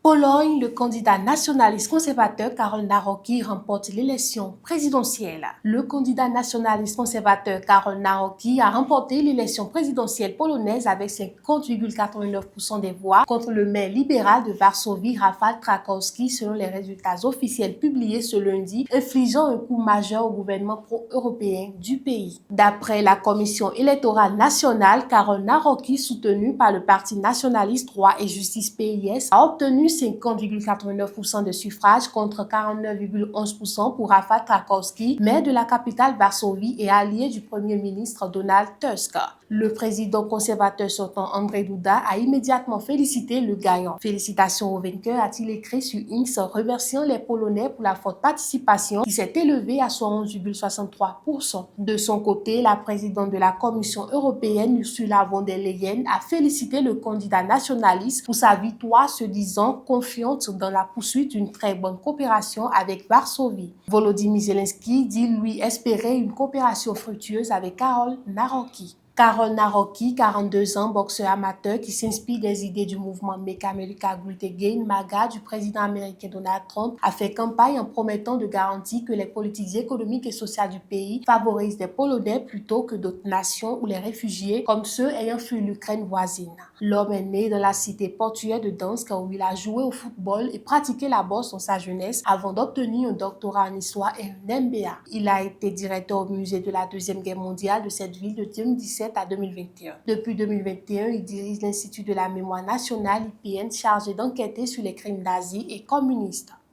Pologne, le candidat nationaliste conservateur Karol Nawrocki remporte l'élection présidentielle. Le candidat nationaliste conservateur Karol Nawrocki a remporté l'élection présidentielle polonaise avec 50,89% des voix contre le maire libéral de Varsovie, Rafał Trzaskowski, selon les résultats officiels publiés ce lundi, infligeant un coup majeur au gouvernement pro-européen du pays. D'après la commission électorale nationale, Karol Nawrocki, soutenu par le parti nationaliste Droit et Justice PIS, a obtenu 50,89% de suffrages contre 49,11% pour Rafał Trzaskowski, maire de la capitale Varsovie et allié du premier ministre Donald Tusk. Le président conservateur sortant Andrzej Duda a immédiatement félicité le gagnant. Félicitations au vainqueur, a-t-il écrit sur X, remerciant les Polonais pour la forte participation qui s'est élevée à 71,63%. De son côté, la présidente de la Commission européenne, Ursula von der Leyen, a félicité le candidat nationaliste pour sa victoire, se disant confiante dans la poursuite d'une très bonne coopération avec Varsovie. Volodymyr Zelensky dit lui espérer une coopération fructueuse avec Karol Nawrocki. Karol Nawrocki, 42 ans, boxeur amateur qui s'inspire des idées du mouvement Make America Great Again, MAGA, du président américain Donald Trump, a fait campagne en promettant de garantir que les politiques économiques et sociales du pays favorisent les Polonais plutôt que d'autres nations ou les réfugiés, comme ceux ayant fui l'Ukraine voisine. L'homme est né dans la cité portuaire de Gdansk où il a joué au football et pratiqué la boxe dans sa jeunesse avant d'obtenir un doctorat en histoire et un MBA. Il a été directeur au musée de la Deuxième Guerre mondiale de cette ville de 2017 à 2021. Depuis 2021, il dirige l'Institut de la mémoire nationale IPN chargé d'enquêter sur les crimes nazis et communistes.